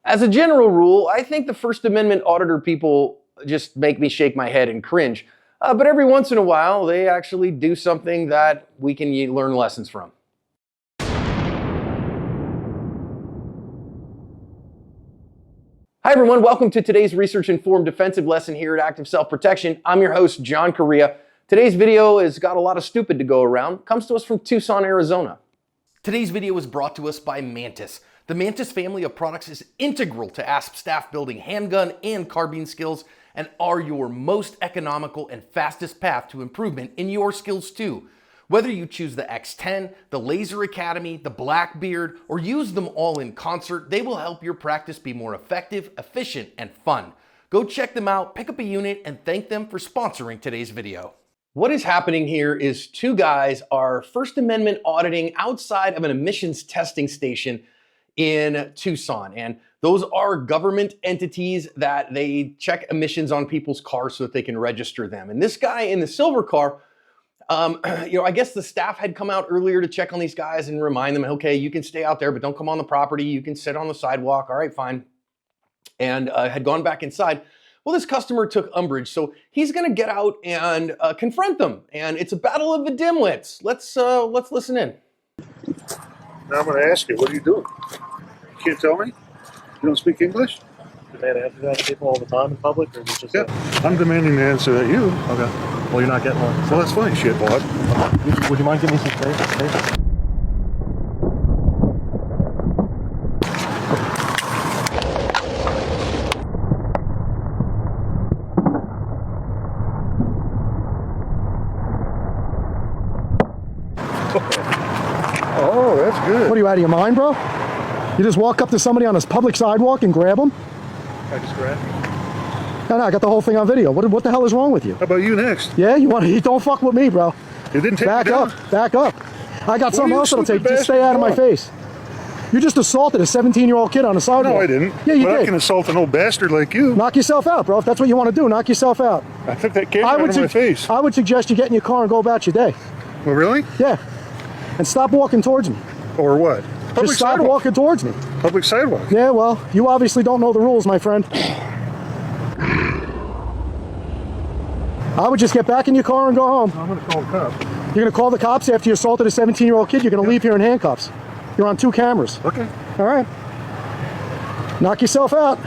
As a general rule, I think the First Amendment auditor people just make me shake my head and cringe. But every once in a while, they actually do something that we can learn lessons from. Hi everyone, welcome to today's research-informed defensive lesson here at Active Self-Protection. I'm your host, John Correa. Today's video has got a lot of stupid to go around. Comes to us from Tucson, Arizona. Today's video is brought to us by Mantis. The Mantis family of products is integral to ASP staff building handgun and carbine skills and are your most economical and fastest path to improvement in your skills too. Whether you choose the X10, the Laser Academy, the Blackbeard, or use them all in concert, they will help your practice be more effective, efficient, and fun. Go check them out, pick up a unit, and thank them for sponsoring today's video. What is happening here is two guys are First Amendment auditing outside of an emissions testing station in Tucson. And those are government entities that they check emissions on people's cars so that they can register them. And this guy in the silver car, I guess the staff had come out earlier to check on these guys and remind them, okay, you can stay out there, but don't come on the property. You can sit on the sidewalk. All right, fine. And had gone back inside. Well, this customer took umbrage, so he's going to get out and confront them. And it's a battle of the dimwits. Let's listen in. Now I'm going to ask you, what are you doing? You can't tell me? You don't speak English? Demand answers that to people all the time in public, or is it just? Yeah, I'm demanding the answer that you. Okay. Well, you're not getting one. Well, that's fine, shitbot. Okay. Would you mind giving me some space? Oh, that's good. What are you, out of your mind, bro? You just walk up to somebody on a public sidewalk and grab them? I just grabbed you. No, I got the whole thing on video. What the hell is wrong with you? How about you next? Yeah, you don't fuck with me, bro. You didn't take Back me down? Back up. I got something else that'll take. Just stay bastard out of my face. You just assaulted a 17-year-old kid on a sidewalk. No, I didn't. Yeah, you but did. I can assault an old bastard like you. Knock yourself out, bro. If that's what you want to do, knock yourself out. I took that camera out of my face. I would suggest you get in your car and go about your day. Well, really? Yeah. And stop walking towards me. Or what? Public Just stop sidewalk. walking towards me. Public sidewalk. Yeah, well, you obviously don't know the rules, my friend. I would just get back in your car and go home. I'm going to call the cops. You're going to call the cops after you assaulted a 17-year-old kid? You're going to leave here in handcuffs. You're on 2 cameras. Okay. All right. Knock yourself out.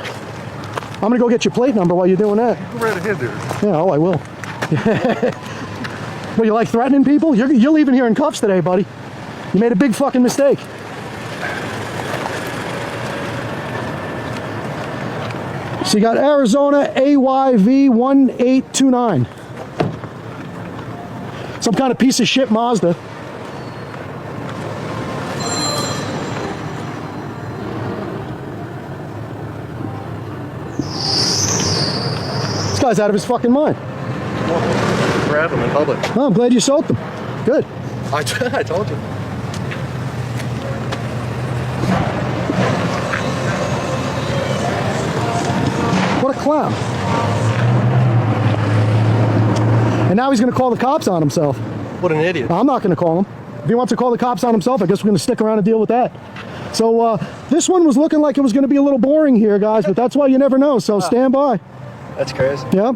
I'm going to go get your plate number while you're doing that. Go right ahead there. Yeah, oh, I will. Well, you like threatening people? You're leaving here in cuffs today, buddy. You made a big fucking mistake. So you got Arizona AYV 1829. Some kind of piece of shit Mazda. This guy's out of his fucking mind. Grab them in public. Oh, I'm glad you sold them. Good. I told you. What a clown. And now he's going to call the cops on himself. What an idiot. I'm not going to call him. If he wants to call the cops on himself, I guess we're going to stick around and deal with that. So this one was looking like it was going to be a little boring here, guys, but that's why you never know, so stand by. That's crazy. Yep.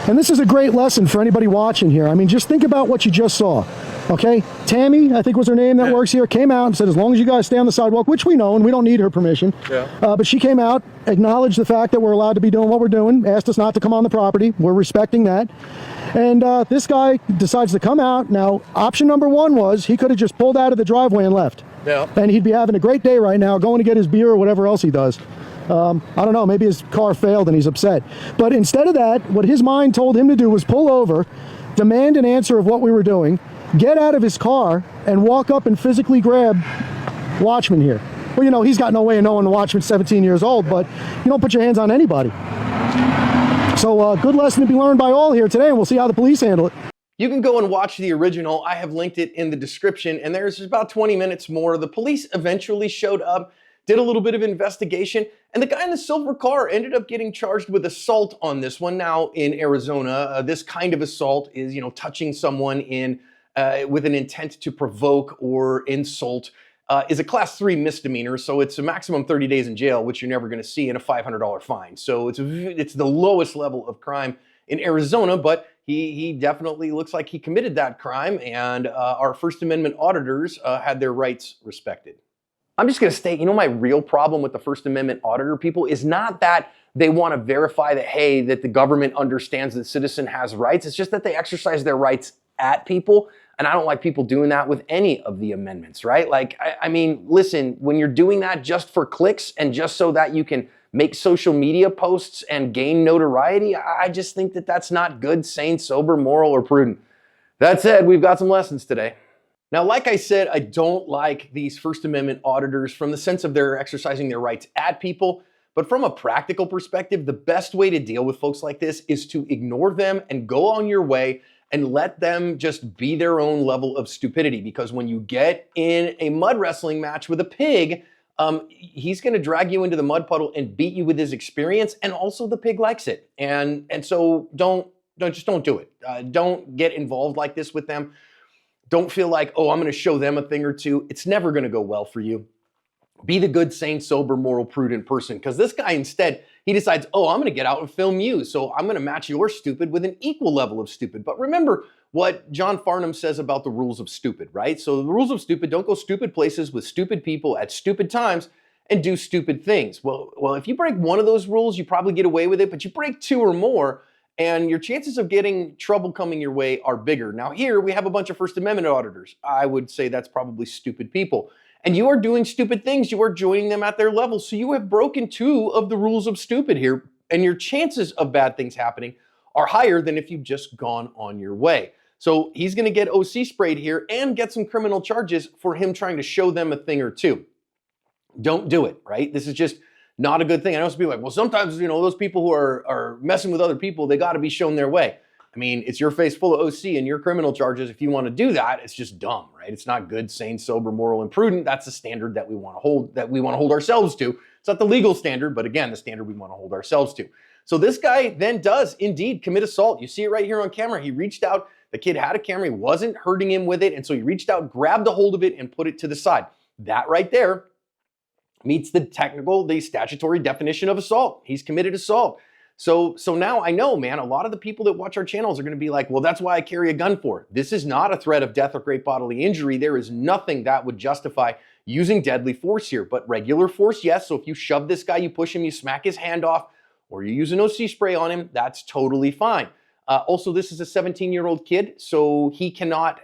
And this is a great lesson for anybody watching here. I mean, just think about what you just saw. Okay, Tammy, I think was her name that works here, came out and said, as long as you guys stay on the sidewalk, which we know, and we don't need her permission. Yeah. But she came out, acknowledged the fact that we're allowed to be doing what we're doing, asked us not to come on the property. We're respecting that. And this guy decides to come out. Now, option number 1 was he could have just pulled out of the driveway and left. Yeah. And he'd be having a great day right now, going to get his beer or whatever else he does. I don't know, maybe his car failed and he's upset. But instead of that, what his mind told him to do was pull over, demand an answer of what we were doing, get out of his car, and walk up and physically grab Watchman here. Well, you know, he's got no way of knowing the Watchman's 17 years old, but you don't put your hands on anybody. So good lesson to be learned by all here today, and we'll see how the police handle it. You can go and watch the original. I have linked it in the description, and there's about 20 minutes more. The police eventually showed up, did a little bit of investigation, and the guy in the silver car ended up getting charged with assault on this one. Now in Arizona, this kind of assault is, touching someone with an intent to provoke or insult. is a class 3 misdemeanor, so it's a maximum 30 days in jail, which you're never going to see, and a $500 fine. So it's the lowest level of crime in Arizona, but he definitely looks like he committed that crime, and our First Amendment auditors had their rights respected. I'm just going to state, my real problem with the First Amendment auditor people is not that they want to verify that, hey, that the government understands that citizen has rights. It's just that they exercise their rights at people. And I don't like people doing that with any of the amendments, right? Like, I mean, listen, when you're doing that just for clicks and just so that you can make social media posts and gain notoriety, I just think that that's not good, sane, sober, moral, or prudent. That said, we've got some lessons today. Now, like I said, I don't like these First Amendment auditors from the sense of they're exercising their rights at people. But from a practical perspective, the best way to deal with folks like this is to ignore them and go on your way and let them just be their own level of stupidity. Because when you get in a mud wrestling match with a pig, he's going to drag you into the mud puddle and beat you with his experience. And also the pig likes it. And so don't do it. Don't get involved like this with them. Don't feel like, oh, I'm going to show them a thing or two. It's never going to go well for you. Be the good, sane, sober, moral, prudent person. Because this guy instead, he decides, oh, I'm going to get out and film you. So I'm going to match your stupid with an equal level of stupid. But remember what John Farnham says about the rules of stupid, right? So the rules of stupid: don't go stupid places with stupid people at stupid times and do stupid things. Well, if you break one of those rules, you probably get away with it. But you break two or more, and your chances of getting trouble coming your way are bigger. Now here we have a bunch of First Amendment auditors. I would say that's probably stupid people. And you are doing stupid things. You are joining them at their level. So you have broken two of the rules of stupid here. And your chances of bad things happening are higher than if you've just gone on your way. So he's going to get OC sprayed here and get some criminal charges for him trying to show them a thing or two. Don't do it, right? This is just not a good thing. I know some people are like, well, sometimes, those people who are messing with other people, they got to be shown their way. I mean, it's your face full of OC and your criminal charges. If you want to do that, it's just dumb, right? It's not good, sane, sober, moral, and prudent. That's the standard that we want to hold ourselves to. It's not the legal standard, but again, the standard we want to hold ourselves to. So this guy then does indeed commit assault. You see it right here on camera. He reached out. The kid had a camera. He wasn't hurting him with it. And so he reached out, grabbed a hold of it, and put it to the side. That right there meets the statutory definition of assault. He's committed assault. So now I know, man, a lot of the people that watch our channels are going to be like, well, that's why I carry a gun for. This is not a threat of death or great bodily injury. There is nothing that would justify using deadly force here, but regular force, yes. So if you shove this guy, you push him, you smack his hand off, or you use an OC spray on him, that's totally fine. Also, this is a 17-year-old kid, so he cannot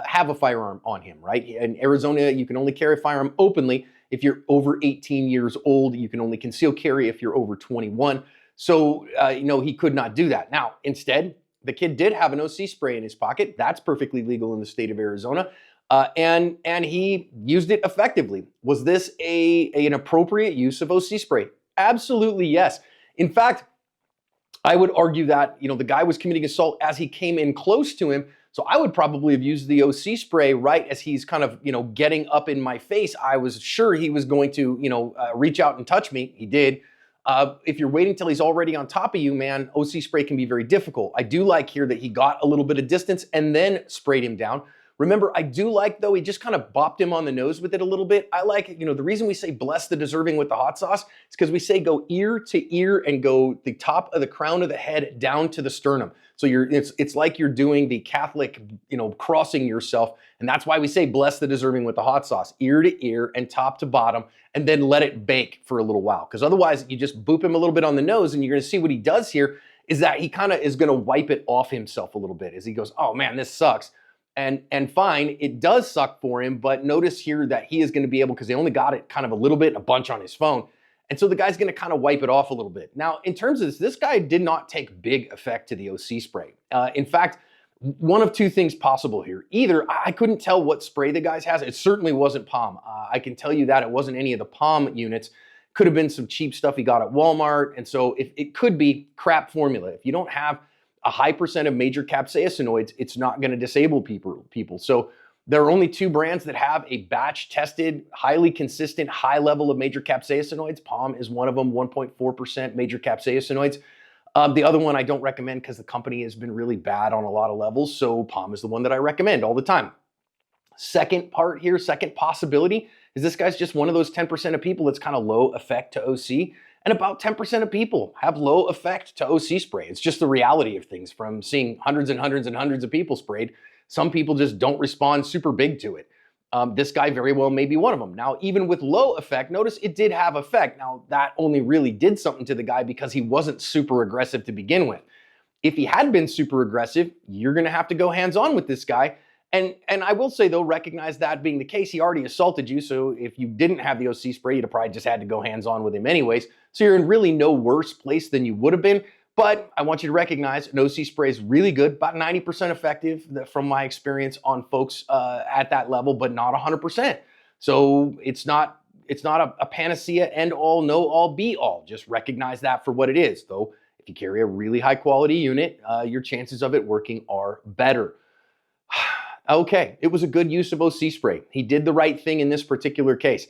have a firearm on him, right? In Arizona, you can only carry a firearm openly if you're over 18 years old. You can only conceal carry if you're over 21. So, he could not do that. Now, instead, the kid did have an OC spray in his pocket. That's perfectly legal in the state of Arizona. And he used it effectively. Was this an appropriate use of OC spray? Absolutely, yes. In fact, I would argue that, the guy was committing assault as he came in close to him. So I would probably have used the OC spray right as he's kind of, getting up in my face. I was sure he was going to, reach out and touch me. He did. If you're waiting till he's already on top of you, man, OC spray can be very difficult. I do like here that he got a little bit of distance and then sprayed him down. Remember, I do like, though, he just kind of bopped him on the nose with it a little bit. I like, the reason we say bless the deserving with the hot sauce is because we say go ear to ear and go the top of the crown of the head down to the sternum. So it's like you're doing the Catholic, crossing yourself. And that's why we say bless the deserving with the hot sauce, ear to ear and top to bottom, and then let it bake for a little while. Because otherwise you just boop him a little bit on the nose, and you're going to see what he does here is that he kind of is going to wipe it off himself a little bit as he goes, oh man, this sucks. And fine, it does suck for him, but notice here that he is going to be able, because they only got it kind of a little bit, a bunch on his phone. And so the guy's going to kind of wipe it off a little bit. Now, in terms of this guy did not take big effect to the OC spray. In fact, one of two things possible here. Either I couldn't tell what spray the guy has. It certainly wasn't Palm. I can tell you that it wasn't any of the Palm units. Could have been some cheap stuff he got at Walmart. And so it could be crap formula. If you don't have a high percent of major capsaicinoids, it's not going to disable people. So there are only two brands that have a batch tested, highly consistent, high level of major capsaicinoids. Palm is one of them, 1.4% major capsaicinoids. The other one I don't recommend because the company has been really bad on a lot of levels. So Palm is the one that I recommend all the time. Second part here, second possibility is this guy's just one of those 10% of people that's kind of low effect to OC, and about 10% of people have low effect to OC spray. It's just the reality of things from seeing hundreds and hundreds and hundreds of people sprayed. Some people just don't respond super big to it. This guy very well may be one of them. Now, even with low effect, notice it did have effect. Now, that only really did something to the guy because he wasn't super aggressive to begin with. If he had been super aggressive, you're going to have to go hands-on with this guy. And I will say, though, recognize that being the case, he already assaulted you. So if you didn't have the OC spray, you'd have probably just had to go hands-on with him anyways. So you're in really no worse place than you would have been. But I want you to recognize an OC spray is really good, about 90% effective from my experience on folks at that level, but not 100%. So it's not a panacea, end all, know all, be all. Just recognize that for what it is. Though if you carry a really high quality unit, your chances of it working are better. Okay, it was a good use of OC spray. He did the right thing in this particular case.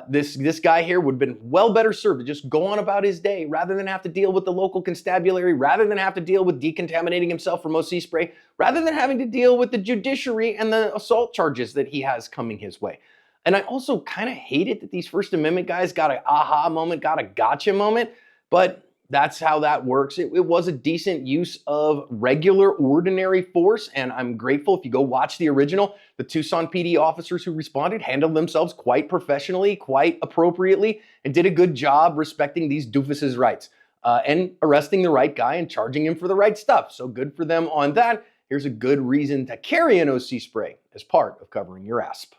This guy here would have been well better served to just go on about his day rather than have to deal with the local constabulary, rather than have to deal with decontaminating himself from OC spray, rather than having to deal with the judiciary and the assault charges that he has coming his way. And I also kind of hate it that these First Amendment guys got an aha moment, got a gotcha moment, but that's how that works. It was a decent use of regular, ordinary force, and I'm grateful. If you go watch the original, the Tucson PD officers who responded handled themselves quite professionally, quite appropriately, and did a good job respecting these doofuses' rights and arresting the right guy and charging him for the right stuff. So good for them on that. Here's a good reason to carry an OC spray as part of covering your asp.